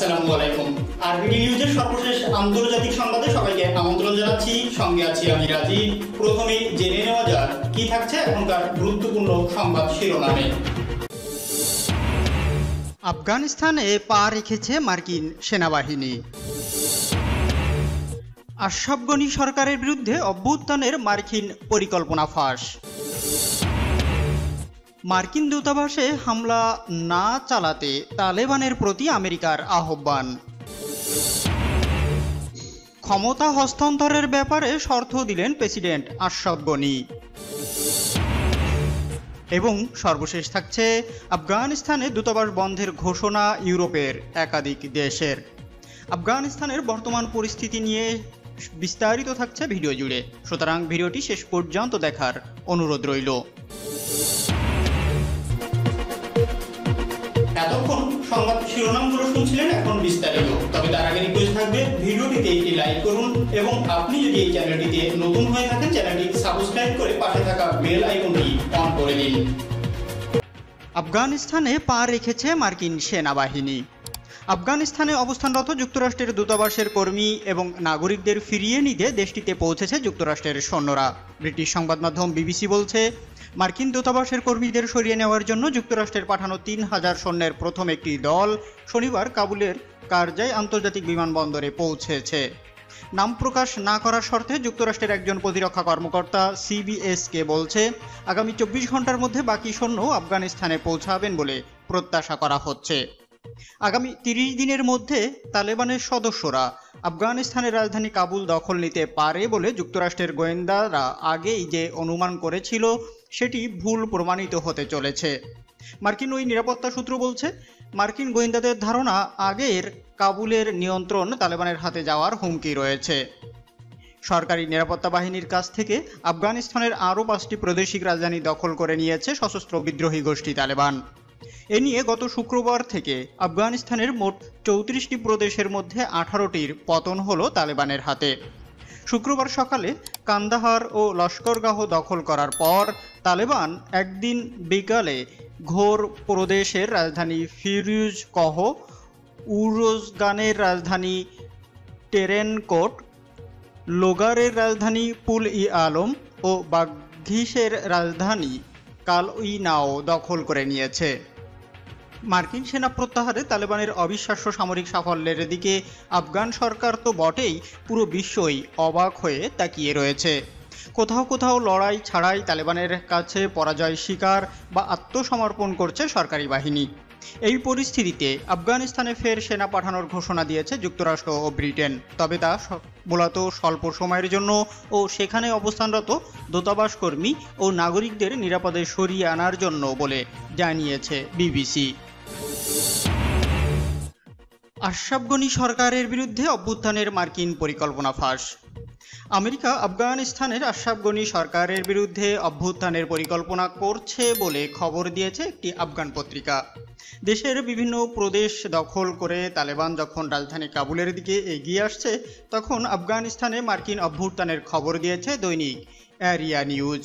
আসসালামু আলাইকুম। আরবিডি নিউজের সর্বশেষ আন্তর্জাতিক সংবাদে সবাইকে আমন্ত্রণ জানাচ্ছি। সঙ্গে আছি আমি রাজীব। প্রথমেই জেনে নেওয়া যাক কি থাকছে এখনকার গুরুত্বপূর্ণ সংবাদ শিরোনামে। আফগানিস্তানে পা রেখেছে মার্কিন সেনাবাহিনী। আশরাফ গনি সরকারের বিরুদ্ধে অভ্যুত্থানের মার্কিন পরিকল্পনা ফাঁস। মার্কিন দূতাবাসে হামলা না চালাতে তালেবানের প্রতি আমেরিকার আহ্বান। ক্ষমতা হস্তান্তরের ব্যাপারে শর্ত দিলেন প্রেসিডেন্ট আশরাফ গনি। এবং সর্বশেষ থাকছে আফগানিস্তানে দূতাবাস বন্ধের ঘোষণা ইউরোপের একাধিক দেশের। আফগানিস্তানের বর্তমান পরিস্থিতি নিয়ে বিস্তারিত থাকছে ভিডিও জুড়ে, সুতরাং ভিডিওটি শেষ পর্যন্ত দেখার অনুরোধ রইল। এতক্ষণ সংবাদ শিরোনামগুলো শুনছিলেন, এখন বিস্তারিত। তবে তার আগে রিকোয়েস্ট থাকবে ভিডিওটিতে একটি লাইক করুন এবং আপনি যদি এই চ্যানেলটিতে নতুন হয়ে থাকেন চ্যানেলটি সাবস্ক্রাইব করে পাশে থাকা বেল আইকনটি অন করে দিন। আফগানিস্তানে পা রেখেছে মার্কিন সেনাবাহিনী। আফগানিস্তানে অবস্থানরত যুক্তরাষ্ট্রের দূতাবাসের কর্মী এবং নাগরিকদের ফিরিয়ে নিতে দেশটিতে পৌঁছেছে যুক্তরাষ্ট্রের সৈন্যরা। ব্রিটিশ সংবাদ মাধ্যম বিবিসি বলছে, মার্কিন দূতাবাসের কর্মীদের সরিয়ে নেওয়ার জন্য যুক্তরাষ্ট্রের পাঠানো ৩,০০০ সৈন্যের প্রথম একটি দল শনিবার কাবুলের কারজাই আন্তর্জাতিক বিমানবন্দরে পৌঁছেছে। নাম প্রকাশ না করার শর্তে যুক্তরাষ্ট্রের একজন প্রতিরক্ষা কর্মকর্তা সিবিএসকে বলছে, আগামী ২৪ ঘন্টার মধ্যে বাকি সৈন্য আফগানিস্তানে পৌঁছাবেন বলে প্রত্যাশা করা হচ্ছে। আগামী ৩০ দিনের মধ্যে তালেবানের সদস্যরা আফগানিস্তানের রাজধানী কাবুল দখল নিতে পারে বলে যুক্তরাষ্ট্রের গোয়েন্দারা আগেই যে অনুমান করেছিল সেটি ভুল প্রমাণিত হতে চলেছে। মার্কিন ওই নিরাপত্তা সূত্র বলছে, মার্কিন গোয়েন্দাদের ধারণা আগের কাবুলের নিয়ন্ত্রণ তালেবানের হাতে যাওয়ার হুমকি রয়েছে। সরকারি নিরাপত্তা বাহিনীর কাছ থেকে আফগানিস্তানের আরও ৫টি প্রাদেশিক রাজধানী দখল করে নিয়েছে সশস্ত্র বিদ্রোহী গোষ্ঠী তালেবান। এ নিয়ে গত শুক্রবার থেকে আফগানিস্তানের মোট ৩৪টি প্রদেশের মধ্যে ১৮টির পতন হলো তালেবানের হাতে। শুক্রবার সকালে কান্দাহার ও লস্করগাহ দখল করার পর তালেবান একদিন বিকালে ঘোর প্রদেশের রাজধানী ফিরুজকহ, উরোজগানের রাজধানী টেরেনকোট, লোগারের রাজধানী পুল-ই-আলম ও বাগধিসের রাজধানী কাল-ই-নাও দখল করে নিয়েছে। মার্কিন সেনা প্রত্যাহারে তালেবানের অবিশ্বাস্য সামরিক সাফল্যের দিকে আফগান সরকার তো বটেই, পুরো বিশ্বই অবাক হয়ে তাকিয়ে রয়েছে। কোথাও কোথাও লড়াই ছাড়াই তালেবানের কাছে পরাজয় স্বীকার বা আত্মসমর্পণ করছে সরকারি বাহিনী। এই পরিস্থিতিতে আফগানিস্তানে ফের সেনা পাঠানোর ঘোষণা দিয়েছে যুক্তরাষ্ট্র ও ব্রিটেন, তবে তা মূলত স্বল্প সময়ের জন্য ও সেখানে অবস্থানরত দূতাবাস কর্মী ও নাগরিকদের নিরাপদে সরিয়ে আনার জন্য বলে জানিয়েছে বিবিসি। আশরাফ গনি সরকারের বিরুদ্ধে অভ্যুত্থানের মার্কিন পরিকল্পনা ফাঁস। আমেরিকা আফগানিস্তানের আশরাফ গনি সরকারের বিরুদ্ধে অভ্যুত্থানের পরিকল্পনা করছে বলে খবর দিয়েছে একটি আফগান পত্রিকা। দেশের বিভিন্ন প্রদেশ দখল করে তালেবান যখন রাজধানী কাবুলের দিকে এগিয়ে আসছে, তখন আফগানিস্তানে মার্কিন অভ্যুত্থানের খবর দিয়েছে দৈনিক এরিয়া নিউজ।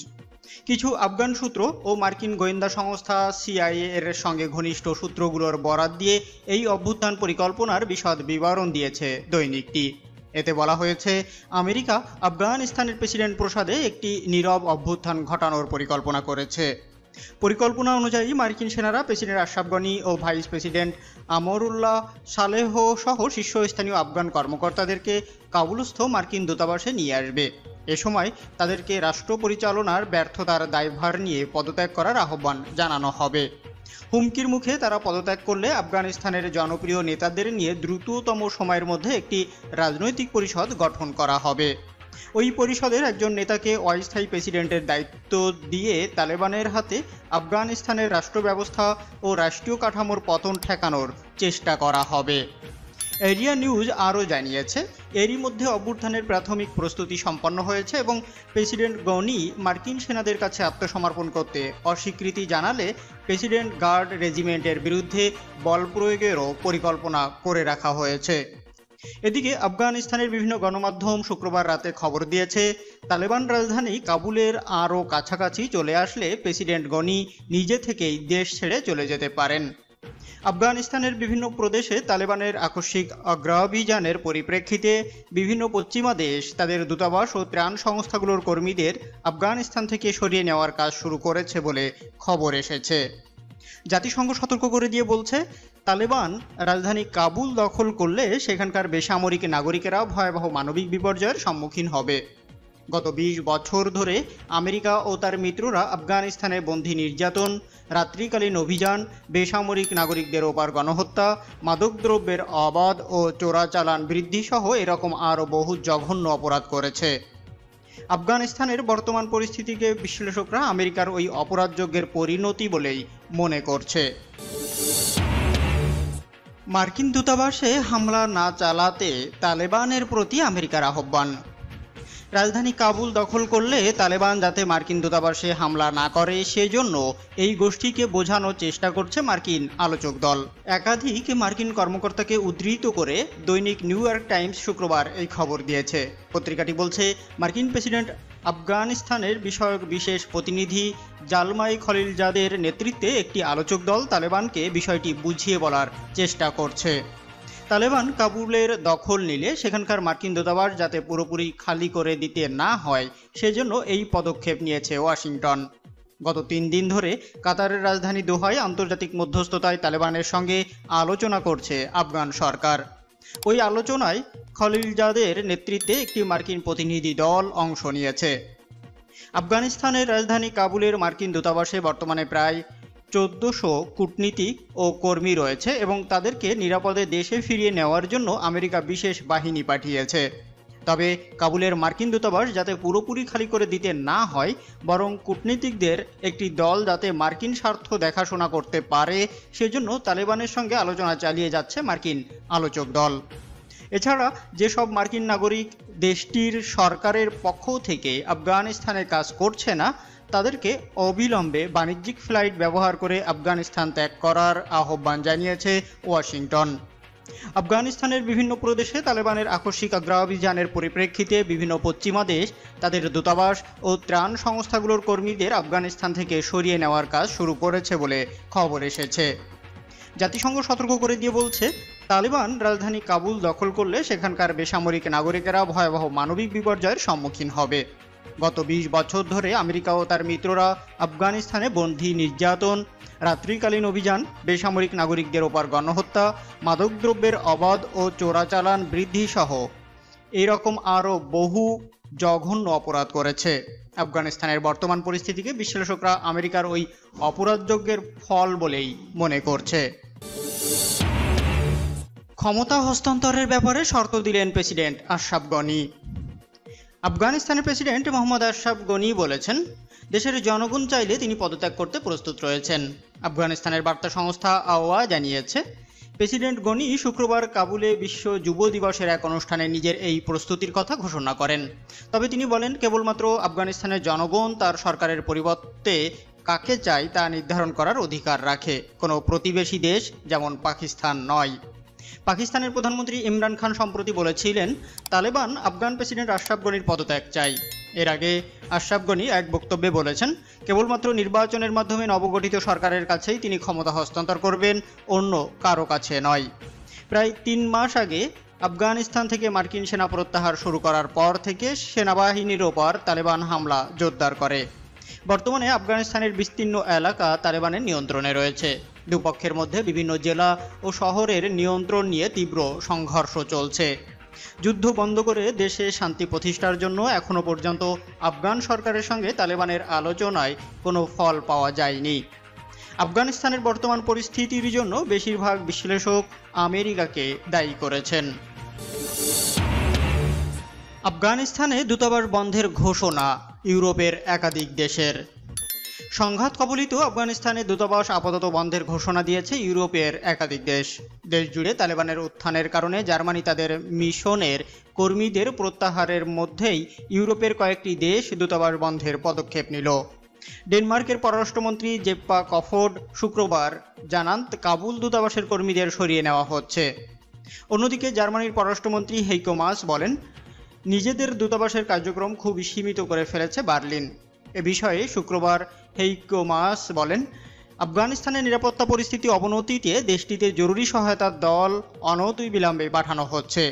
কিছু আফগান সূত্র ও মার্কিন গোয়েন্দা সংস্থা সিআইএ এর সঙ্গে ঘনিষ্ঠ সূত্রগুলোর বরাত দিয়ে এই অভ্যুত্থান পরিকল্পনার বিশদ বিবরণ দিয়েছে দৈনিকটি। এতে বলা হয়েছে, আমেরিকা আফগানিস্তানের প্রেসিডেন্ট প্রসাদে একটি নীরব অভ্যুত্থান ঘটানোর পরিকল্পনা করেছে। পরিকল্পনা অনুযায়ী মার্কিন সেনারা প্রেসিডেন্ট আশরাফ গনি ও ভাইস প্রেসিডেন্ট আমরুল্লাহ সালেহ সহ শীর্ষস্থানীয় আফগান কর্মকর্তাদেরকে কাবুলস্থ মার্কিন দূতাবাসে নিয়ে আসবে। এ সময় তাদেরকে রাষ্ট্র পরিচালনার ব্যর্থতার দায়ভার নিয়ে পদত্যাগ করার আহ্বান জানানো হবে। হুমকির মুখে তারা পদত্যাগ করলে আফগানিস্তানের জনপ্রিয় নেতাদের নিয়ে দ্রুততম সময়ের মধ্যে একটি রাজনৈতিক পরিষদ গঠন করা হবে। ওই পরিষদের একজন নেতাকে অস্থায়ী প্রেসিডেন্টের দায়িত্ব দিয়ে তালেবানের হাতে আফগানিস্তানের রাষ্ট্র ব্যবস্থা ও রাষ্ট্রীয় কাঠামোর পতন ঠেকানোর চেষ্টা করা হবে। এরিয়া নিউজ আরও জানিয়েছে, এরই মধ্যে অভ্যুত্থানের প্রাথমিক প্রস্তুতি সম্পন্ন হয়েছে এবং প্রেসিডেন্ট গনি মার্কিন সেনাদের কাছে আত্মসমর্পণ করতে অস্বীকৃতি জানালে প্রেসিডেন্ট গার্ড রেজিমেন্টের বিরুদ্ধে বল প্রয়োগেরও পরিকল্পনা করে রাখা হয়েছে। এদিকে আফগানিস্তানের বিভিন্ন গণমাধ্যম শুক্রবার রাতে খবর দিয়েছে, তালেবান রাজধানী কাবুলের আরও কাছাকাছি চলে আসলে প্রেসিডেন্ট গনি নিজে থেকেই দেশ ছেড়ে চলে যেতে পারেন। আফগানিস্তানের বিভিন্ন প্রদেশে তালেবানের আকস্মিক অগ্রাভিযানের পরিপ্রেক্ষিতে বিভিন্ন পশ্চিমা দেশ তাদের দূতাবাস ও ত্রাণ সংস্থাগুলোর কর্মীদের আফগানিস্তান থেকে সরিয়ে নেওয়ার কাজ শুরু করেছে বলে খবর এসেছে। জাতিসংঘ সতর্ক করে দিয়ে বলছে, তালেবান রাজধানী কাবুল দখল করলে সেখানকার বেসামরিক নাগরিকেরা ভয়াবহ মানবিক বিপর্যয়ের সম্মুখীন হবে। গত 20 বছর ধরে আমেরিকা ও তার মিত্ররা আফগানিস্তানে বন্দী নির্যাতন, রাত্রিকালীন অভিযান, বেসামরিক নাগরিকদের ওপর গণহত্যা, মাদকদ্রব্যের অবাধ ও চোরাচালান বৃদ্ধি সহ এরকম আরও বহু জঘন্য অপরাধ করেছে। আফগানিস্তানের বর্তমান পরিস্থিতিকে বিশ্লেষকরা আমেরিকার ওই অপরাধযজ্ঞের পরিণতি বলেই মনে করছে। মার্কিন দূতাবাসে হামলা না চালাতে তালেবানের প্রতি আমেরিকার আহ্বান। রাজধানী কাবুল দখল করলে তালেবান যাতে মার্কিন দূতাবাসে হামলা না করে সেজন্য এই গোষ্ঠীকে বোঝানোর চেষ্টা করছে মার্কিন আলোচক দল। একাধিক মার্কিন কর্মকর্তাকে উদ্ধৃত করে দৈনিক নিউ ইয়র্ক টাইমস শুক্রবার এই খবর দিয়েছে। পত্রিকাটি বলছে, মার্কিন প্রেসিডেন্ট আফগানিস্তানের বিষয়ক বিশেষ প্রতিনিধি জালমাই খলিলজাদের নেতৃত্বে একটি আলোচক দল তালেবানকে বিষয়টি বুঝিয়ে বলার চেষ্টা করছে। তালেবান কাবুলের দখল নিলে সেখানকার মার্কিন দূতাবাস যাতে পুরোপুরি খালি করে দিতে না হয় সেজন্য এই পদক্ষেপ নিয়েছে ওয়াশিংটন। গত 3 দিন ধরে কাতারের রাজধানী দোহায় আন্তর্জাতিক মধ্যস্থতায় তালেবানের সঙ্গে আলোচনা করছে আফগান সরকার। ওই আলোচনায় খলিলজাদের নেতৃত্বে একটি মার্কিন প্রতিনিধি দল অংশ নিয়েছে। আফগানিস্তানের রাজধানী কাবুলের মার্কিন দূতাবাসে বর্তমানে প্রায় 1400 কূটনীতিক ও কর্মী রয়েছে এবং তাদেরকে নিরাপদে দেশে ফিরিয়ে নেওয়ার জন্য আমেরিকা বিশেষ বাহিনী পাঠিয়েছে। তবে কাবুলের মার্কিন দূতাবাস যাতে পুরোপুরি খালি করে দিতে না হয়, বরং কূটনীতিকদের একটি দল যাতে মার্কিন স্বার্থ দেখাশোনা করতে পারে সেজন্য তালেবানের সঙ্গে আলোচনা চালিয়ে যাচ্ছে মার্কিন আলোচক দল। এছাড়া যেসব মার্কিন নাগরিক দেশটির সরকারের পক্ষ থেকে আফগানিস্তানে কাজ করছে না তাদেরকে অবিলম্বে বাণিজ্যিক ফ্লাইট ব্যবহার করে আফগানিস্তান ত্যাগ করার আহ্বান জানিয়েছে ওয়াশিংটন। আফগানিস্তানের বিভিন্ন প্রদেশে তালেবানের আকস্মিক অগ্রাভিযানের পরিপ্রেক্ষিতে বিভিন্ন পশ্চিমা দেশ তাদের দূতাবাস ও ত্রাণ সংস্থাগুলোর কর্মীদের আফগানিস্তান থেকে সরিয়ে নেওয়ার কাজ শুরু করেছে বলে খবর এসেছে। জাতিসংঘ সতর্ক করে দিয়ে বলছে, তালেবান রাজধানী কাবুল দখল করলে সেখানকার বেসামরিক নাগরিকেরা ভয়াবহ মানবিক বিপর্যয়ের সম্মুখীন হবে। গত 20 বছর ধরে আমেরিকা ও তার মিত্ররা আফগানিস্তানে বন্দী নির্যাতন, রাত্রিকালীন অভিযান, বেসামরিক নাগরিকদের ওপর গণহত্যা, মাদকদ্রব্যের অবাধ ও চোরাচালান বৃদ্ধি সহ এরকম আরও বহু জঘন্য অপরাধ করেছে। আফগানিস্তানের বর্তমান পরিস্থিতিকে বিশ্লেষকরা আমেরিকার ওই অপরাধযজ্ঞের ফল বলেই মনে করছে। ক্ষমতা হস্তান্তরের ব্যাপারে শর্ত দিলেন প্রেসিডেন্ট আশরাফ গনি। আফগানিস্তানের প্রেসিডেন্ট মোহাম্মদ আশরাফ গনি বলেছেন, দেশের জনগণ চাইলে তিনি পদত্যাগ করতে প্রস্তুত রয়েছেন। আফগানিস্তানের বার্তা সংস্থা আওয়া জানিয়েছে, প্রেসিডেন্ট গনি শুক্রবার কাবুলে বিশ্ব যুব দিবসের এক অনুষ্ঠানে নিজের এই প্রস্তুতির কথা ঘোষণা করেন। তবে তিনি বলেন, কেবলমাত্র আফগানিস্তানের জনগণ তার সরকারের পরিবর্তে কাকে চায় তা নির্ধারণ করার অধিকার রাখে, কোনো প্রতিবেশী দেশ যেমন পাকিস্তান নয়। পাকিস্তানের প্রধানমন্ত্রী ইমরান খান সম্প্রতি বলেছিলেন, তালেবান আফগান প্রেসিডেন্ট আশরাফ গনির পদত্যাগ চাই। এর আগে আশরাফ গনি এক বক্তব্যে বলেছেন, কেবলমাত্র নির্বাচনের মাধ্যমে নবগঠিত সরকারের কাছেই তিনি ক্ষমতা হস্তান্তর করবেন, অন্য কারো কাছে নয়। প্রায় 3 মাস আগে আফগানিস্তান থেকে মার্কিন সেনা প্রত্যাহার শুরু করার পর থেকে সেনাবাহিনীর ওপর তালেবান হামলা জোরদার করে। বর্তমানে আফগানিস্তানের বিস্তীর্ণ এলাকা তালেবানের নিয়ন্ত্রণে রয়েছে। দুপক্ষের মধ্যে বিভিন্ন জেলা ও শহরের নিয়ন্ত্রণ নিয়ে তীব্র সংঘর্ষ চলছে। যুদ্ধ বন্ধ করে দেশে শান্তি প্রতিষ্ঠার জন্য এখনও পর্যন্ত আফগান সরকারের সঙ্গে তালেবানের আলোচনায় কোনো ফল পাওয়া যায়নি। আফগানিস্তানের বর্তমান পরিস্থিতির জন্য বেশিরভাগ বিশ্লেষক আমেরিকাকে দায়ী করেছেন। আফগানিস্তানে দূতাবাস বন্ধের ঘোষণা ইউরোপের একাধিক দেশের। সংঘাত কবলিত আফগানিস্তানে দূতাবাস আপাতত বন্ধের ঘোষণা দিয়েছে ইউরোপের একাধিক দেশ। দেশ জুড়ে তালেবানের উত্থানের কারণে জার্মানি তাদের মিশনের কর্মীদের প্রত্যাহারের মধ্যেই ইউরোপের কয়েকটি দেশ দূতাবাস বন্ধের পদক্ষেপ নিল। ডেনমার্কের পররাষ্ট্রমন্ত্রী জেপ্পা কফোড শুক্রবার জানান, কাবুল দূতাবাসের কর্মীদের সরিয়ে নেওয়া হচ্ছে। অন্যদিকে জার্মানির পররাষ্ট্রমন্ত্রী হেইকো মাস বলেন, নিজেদের দূতাবাসের কার্যক্রম খুব সীমিত করে ফেলেছে বার্লিন। এ বিষয়ে শুক্রবার হেইকো মাস বলেন, আফগানিস্তানের নিরাপত্তা পরিস্থিতি অবনতিতে দেশটিতে জরুরি সহায়তার দল অনতিবিলম্বে পাঠানো হচ্ছে।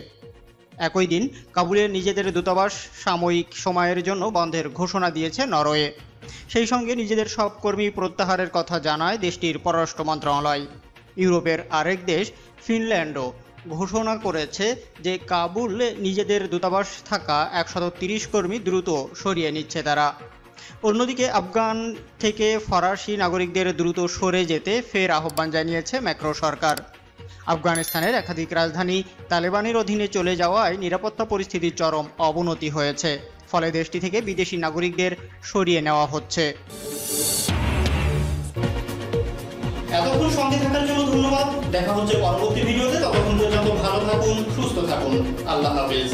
একই দিন কাবুলে নিজেদের দূতাবাস সাময়িক সময়ের জন্য বন্ধের ঘোষণা দিয়েছে নরওয়ে। সেই সঙ্গে নিজেদের সব কর্মী প্রত্যাহারের কথা জানায় দেশটির পররাষ্ট্র মন্ত্রণালয়। ইউরোপের আরেক দেশ ফিনল্যান্ডও ঘোষণা করেছে যে কাবুলে নিজেদের দূতাবাস থাকা 130 কর্মী দ্রুত সরিয়ে নিচ্ছে তারা। অন্যদিকে আফগান থেকে ফরাসি নাগরিকদের দ্রুত সরে যেতে ফের আহ্বান জানিয়েছে ম্যাক্রো সরকার। আফগানিস্তানের একাধিক রাজধানী তালেবানের অধীনে চলে যাওয়ায় নিরাপত্তা পরিস্থিতির চরম অবনতি হয়েছে, ফলে দেশটি থেকে বিদেশি নাগরিকদের সরিয়ে নেওয়া হচ্ছে। এতক্ষণ সঙ্গে থাকার জন্য ধন্যবাদ। দেখা হচ্ছে পরবর্তী ভিডিওতে। ততক্ষণ পর্যন্ত ভালো থাকুন, সুস্থ থাকুন। আল্লাহ হাফেজ।